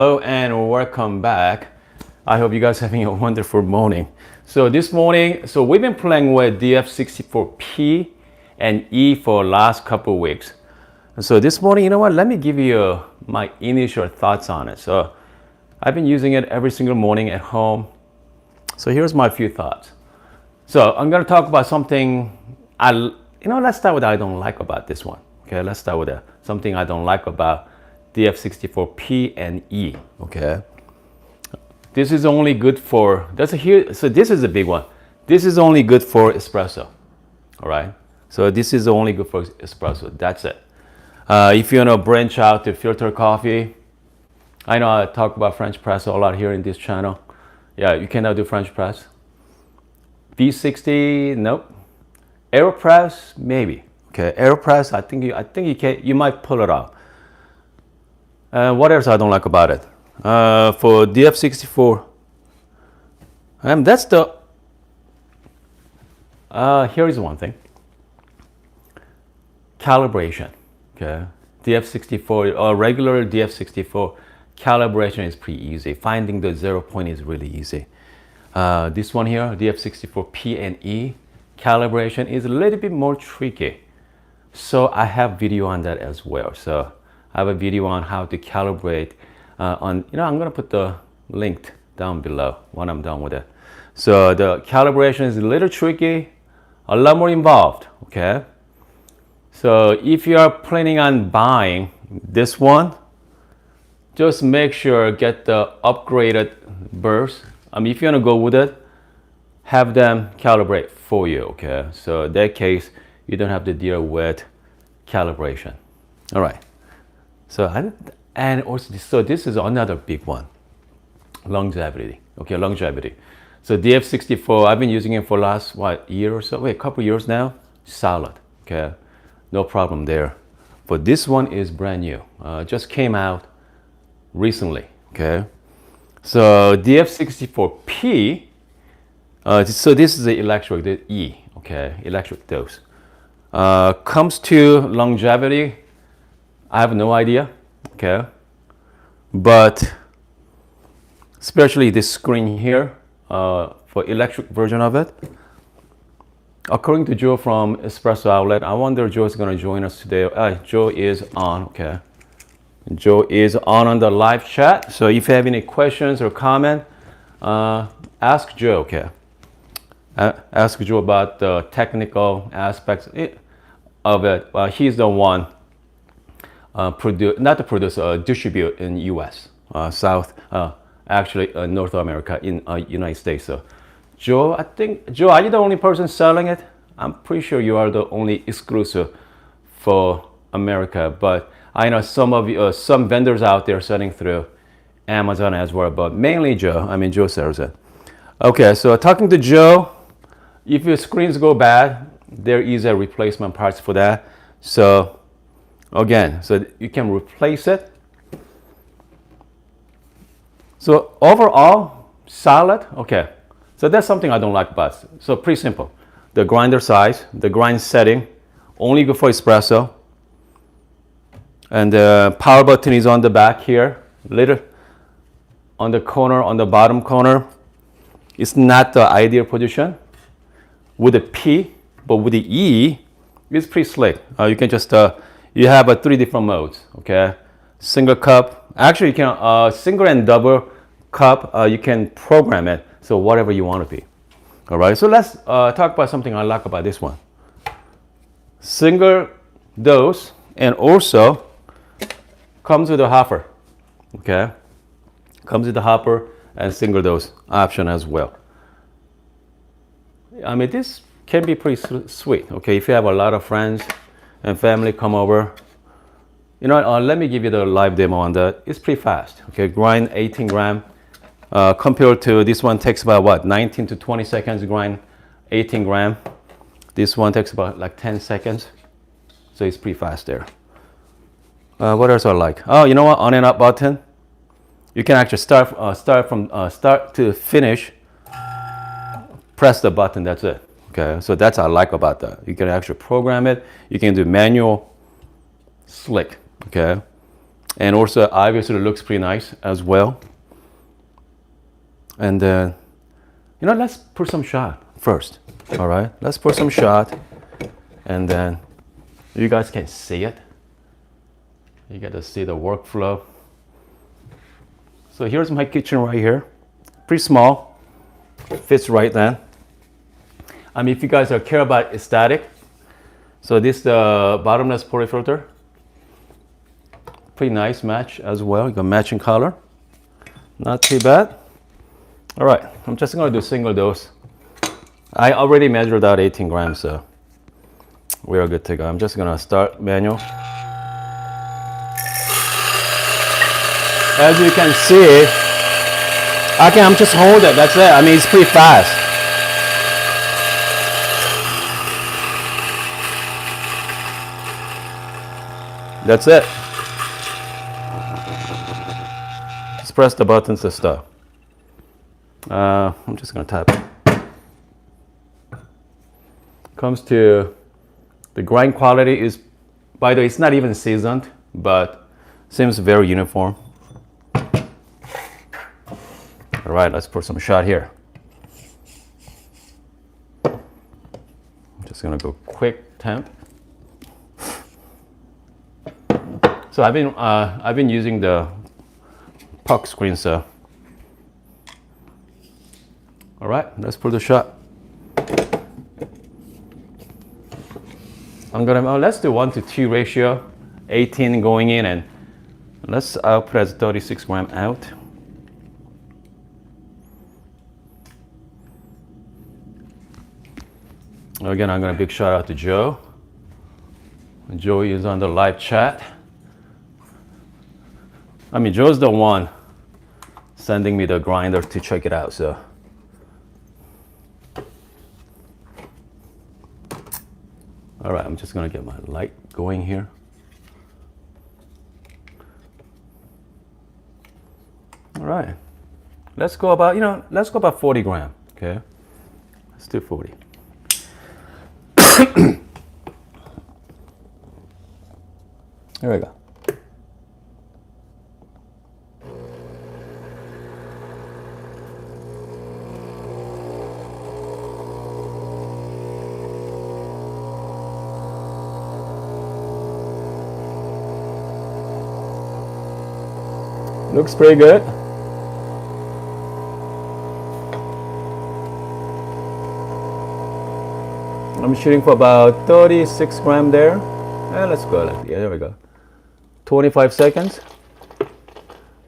Hello and welcome back. I hope you guys are having a wonderful morning. So this morning, we've been playing with DF64P and E for last couple of weeks. So this morning, you know what? Let me give you my initial thoughts on it. So I've been using it every single morning at home. So here's my few thoughts. So I'm gonna talk about something let's start with what I don't like about this one. Okay, let's start with something I don't like about DF64P and E. Okay, this is only good for so this is a big one. This is only good for espresso. All right, so this is only good for espresso. That's it. If you want to branch out to filter coffee, I know I talk about French press a lot here in this channel. Yeah, you cannot do French press. V60, nope. AeroPress, maybe. Okay, AeroPress, I think you can. You might pull it off. What else I don't like about it? For DF64, that's the. Here is one thing. Calibration. Okay, DF64 or regular DF64 calibration is pretty easy. Finding the 0 point is really easy. This one here, DF64P and E, calibration is a little bit more tricky. So I have video on that as well. So I have a video on how to calibrate I'm gonna put the link down below when I'm done with it. So the calibration is a little tricky, a lot more involved, okay? So if you are planning on buying this one, just make sure get the upgraded burst. If you want to go with it, have them calibrate for you, okay? So in that case, you don't have to deal with calibration. All right. So this is another big one, longevity. Okay, longevity. So DF64, I've been using it for last year or so. A couple years now. Solid. Okay, no problem there. But this one is brand new. Just came out recently. Okay. So DF64P, so this is the electric, the E, okay, electric dose. Comes to longevity, I have no idea, okay, but especially this screen here, for electric version of it. According to Joe from Espresso Outlet, I wonder if Joe is going to join us today. Joe is on, okay. Joe is on the live chat. So if you have any questions or comment, ask Joe. Okay, ask Joe about the technical aspects of it. He's the one distribute in U.S. South, North America in United States. So Joe, are you the only person selling it? I'm pretty sure you are the only exclusive for America, but I know some vendors out there selling through Amazon as well, but mainly Joe. Joe sells it. Okay, so talking to Joe, if your screens go bad, there is a replacement parts for that. So again, so you can replace it. So overall, solid. Okay, so that's something I don't like about it. So pretty simple. The grinder size, the grind setting, only good for espresso. And the power button is on the back here, little on the corner, on the bottom corner. It's not the ideal position with the P, but with the E, it's pretty slick. You can just, you have 3 different modes, okay? Single cup, actually you can, single and double cup, you can program it, so whatever you want to be. All right, so let's talk about something I like about this one. Single dose, and also, comes with a hopper, okay? Comes with a hopper and single dose option as well. This can be pretty sweet, okay? If you have a lot of friends and family come over, let me give you the live demo on that. It's pretty fast, okay? Grind 18 gram, compared to this one takes about 19 to 20 seconds grind 18 gram. This one takes about like 10 seconds, so it's pretty fast there. What else I like? Oh, you know what? On and up button. You can actually start from start to finish. Press the button. That's it. Okay. So that's what I like about that. You can actually program it. You can do manual, slick. Okay. And also obviously it looks pretty nice as well. And then, you know, let's put some shot first. All right, let's put some shot, and then you guys can see it. You get to see the workflow. So here's my kitchen right here. Pretty small, fits right then. I mean, if you guys care about aesthetic, so this is the bottomless portafilter. Pretty nice match as well. You got matching color. Not too bad. All right, I'm just gonna do single dose. I already measured out 18 grams, so we are good to go. I'm just gonna start manual. As you can see, I'm just hold it, that's it. I mean, it's pretty fast. That's it. Just press the buttons to stop. I'm just gonna tap it. Comes to the grind quality is, by the way, it's not even seasoned, but seems very uniform. All right, let's put some shot here. I'm just gonna go quick temp. So I've been using the puck screen, so. All right, let's put the shot. I'm gonna, let's do 1:2 ratio, 18 going in, and let's output as 36 gram out. Again, I'm gonna big shout out to Joe. Joey is on the live chat. I mean, Joe's the one sending me the grinder to check it out, so. All right, I'm just gonna get my light going here. All right, let's go about, let's go about 40 gram, okay? Let's do 40. Here we go. Looks pretty good. I'm shooting for about 36 gram there. Let's go. Yeah, there we go. 25 seconds.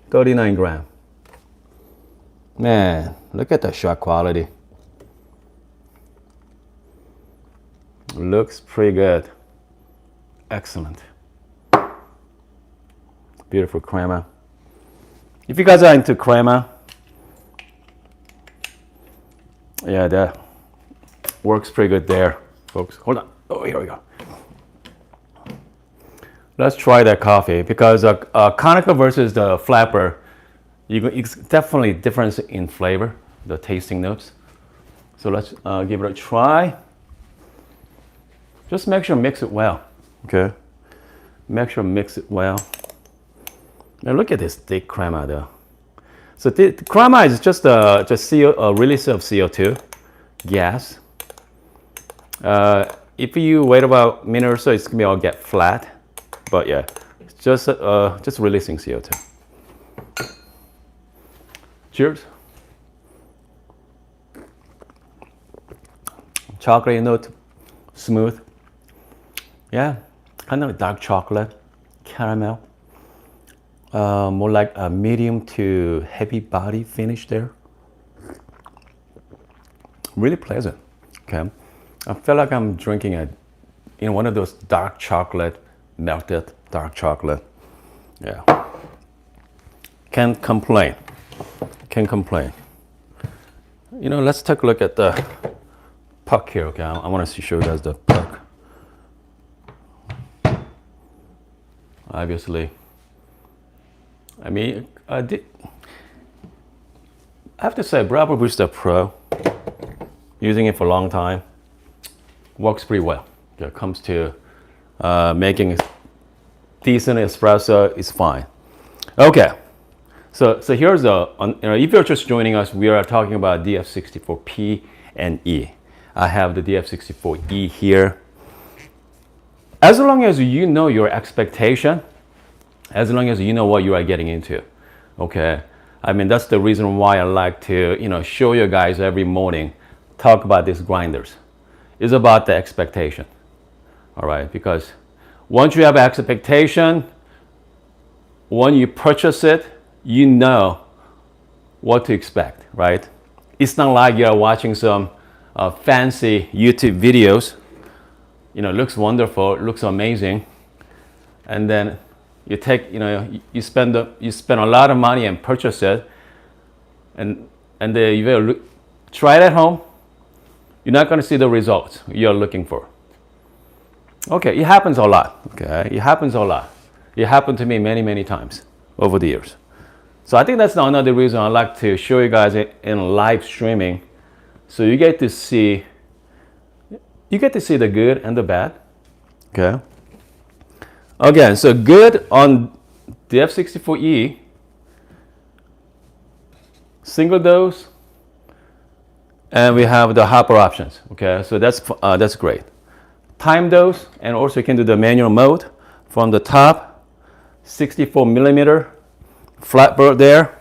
39 gram. Man, look at the shot quality. Looks pretty good. Excellent. Beautiful crema. If you guys are into crema, yeah, that works pretty good there, folks. Hold on. Oh, here we go. Let's try that coffee, because Konica versus the Flapper, it's definitely difference in flavor, the tasting notes. So let's give it a try. Just make sure mix it well, okay? Make sure mix it well. Now look at this thick crema though. So the crema is just a release of CO2 gas. If you wait about a minute or so, it's gonna all get flat. But yeah, it's just releasing CO2. Cheers. Chocolate note, smooth. Yeah, kind of dark chocolate, caramel. More like a medium to heavy body finish there. Really pleasant. Okay, I feel like I'm drinking one of those dark chocolate, melted dark chocolate. Yeah. Can't complain. Can't complain. Let's take a look at the puck here. Okay, I want to show you guys the puck. Obviously. I mean, I have to say, Bravo Booster Pro, using it for a long time, works pretty well. When it comes to making decent espresso, it's fine. Okay, so here's the, if you're just joining us, we are talking about DF64P and E. I have the DF64E here. As long as you know your expectation, as long as you know what you are getting into, okay? I mean, that's the reason why I like to, show you guys every morning, talk about these grinders. It's about the expectation, all right? Because once you have expectation, when you purchase it, you know what to expect, right? It's not like you're watching some fancy YouTube videos, looks wonderful, looks amazing, and then you take, you spend a lot of money and purchase it, and then you will try it at home. You're not going to see the results you're looking for. Okay, it happens a lot. Okay, it happens a lot. It happened to me many times over the years. So I think that's another reason I like to show you guys in live streaming, so you get to see the good and the bad. Okay. Again, so good on the DF64E, single dose, and we have the hopper options. Okay, so that's great. Time dose, and also you can do the manual mode from the top. 64 millimeter flat bird there,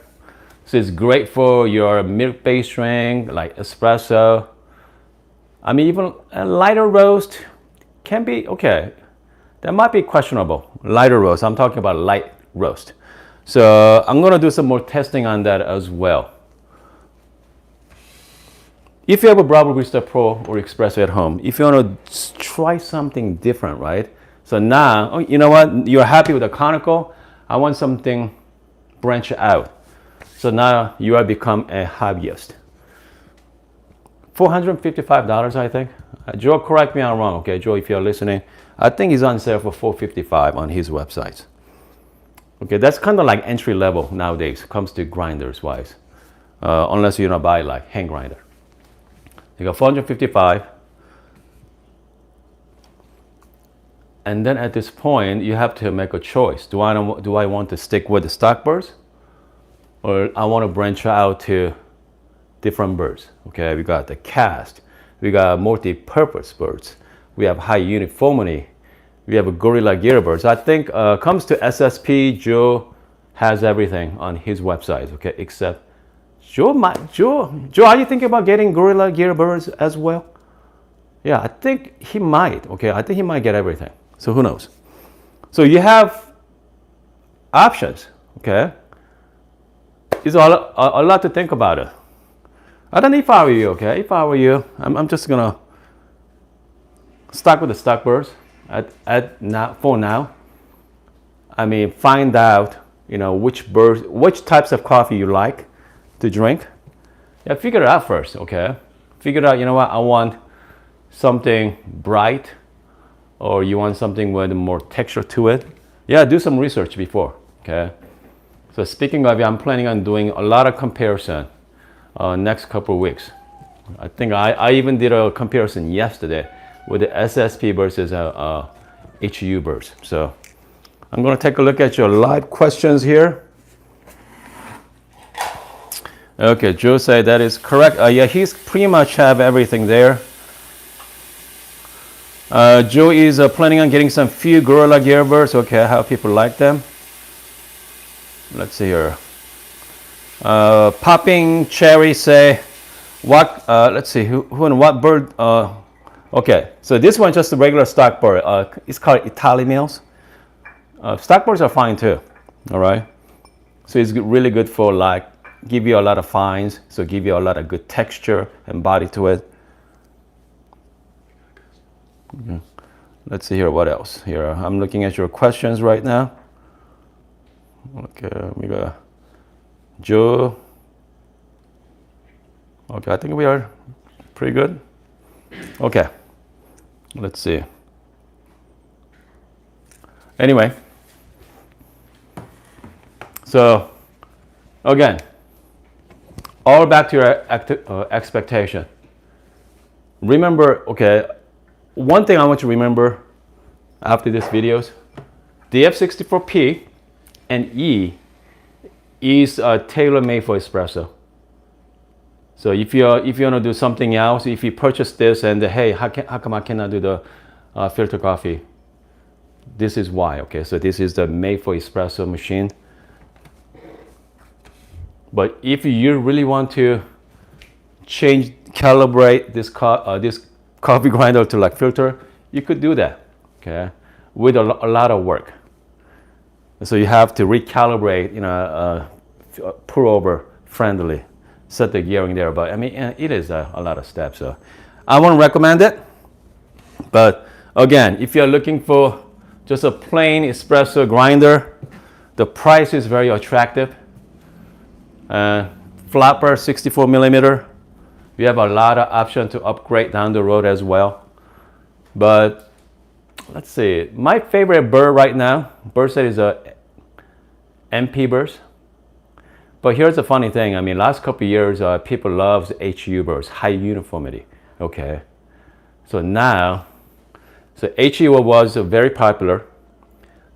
so it's great for your milk-based drink like espresso. I mean, even a lighter roast can be okay. That might be questionable. Lighter roast. I'm talking about light roast. So I'm gonna do some more testing on that as well. If you have a Bravo Barista Pro or Espresso at home, if you wanna try something different, right? So now, you know what? You're happy with the conical. I want something branch out. So now you have become a hobbyist. $455, I think. Joe, correct me if I'm wrong, okay? Joe, if you're listening, I think he's on sale for $455 on his website. Okay, that's kind of like entry level nowadays, comes to grinders wise. Unless you don't buy like hand grinder. You got $455. And then at this point, you have to make a choice. Do I want to stick with the stock birds, or I want to branch out to different birds? Okay, we got the cast, we got multi-purpose birds, we have high uniformity, we have a Gorilla Gear birds. I think comes to SSP, Joe has everything on his website. Okay, except Joe, are you thinking about getting Gorilla Gear birds as well? Yeah, I think he might. Okay, I think he might get everything. So who knows? So you have options, okay? It's a lot to think about it. I don't know if I were you, okay? If I were you, I'm just gonna stuck with the stock birds for now. I mean, find out, which types of coffee you like to drink. Yeah, figure it out first, okay? Figure out, what, I want something bright, or you want something with more texture to it. Yeah, do some research before, okay? So speaking of it, I'm planning on doing a lot of comparison next couple of weeks. I think I even did a comparison yesterday with the SSP versus HU birds. So I'm gonna take a look at your live questions here. Okay, Joe said that is correct. Yeah, he's pretty much have everything there. Joe is planning on getting some few Gorilla Gear birds. Okay, how people like them. Let's see here. Popping Cherry say, what? Let's see, who and what bird? Okay, so this one just a regular stock bird. It's called Italian males. Stock birds are fine too. All right. So it's really good for like give you a lot of fines. So give you a lot of good texture and body to it. Mm-hmm. Let's see here, what else here. I'm looking at your questions right now. Okay, we got Joe. Okay, I think we are pretty good. Okay, let's see. Anyway, so again, all back to your expectation. Remember, okay, one thing I want you to remember after this videos, the DF64P and E is tailor-made for espresso. So if you want to do something else, if you purchase this and hey, how come I cannot do the filter coffee? This is why. Okay, so this is the made for espresso machine. But if you really want to calibrate this coffee grinder to like filter, you could do that. Okay, with a lot of work. So you have to recalibrate, pour over friendly, set the gearing there. But I mean, it is a lot of steps. So I won't recommend it. But again, if you're looking for just a plain espresso grinder, the price is very attractive. Flapper 64 millimeter. We have a lot of options to upgrade down the road as well. But let's see, my favorite burr right now, burr set is a MP burrs. But here's the funny thing. I mean, last couple of years, people love HU burrs, high uniformity. Okay, so now, HU was very popular.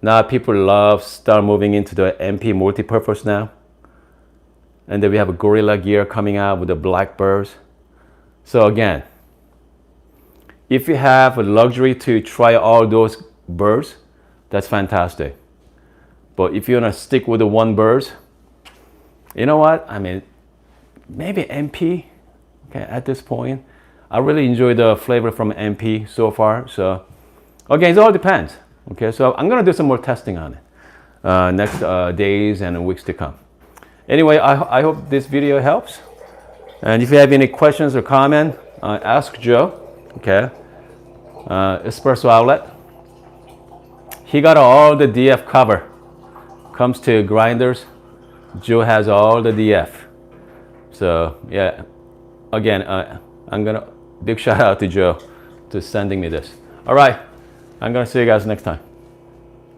Now people start moving into the MP multi-purpose now. And then we have a Gorilla Gear coming out with the black burrs. So again, if you have a luxury to try all those burrs, that's fantastic. But if you want to stick with the one burrs, you know what? I mean, maybe MP, okay, at this point. I really enjoy the flavor from MP so far. So again, it all depends. Okay, so I'm gonna do some more testing on it next days and weeks to come. Anyway, I hope this video helps. And if you have any questions or comment, ask Joe. Okay, Espresso Outlet. He got all the DF cover. Comes to grinders, Joe has all the DF. So yeah, again, I'm gonna big shout out to Joe to sending me this. All right, I'm gonna see you guys next time.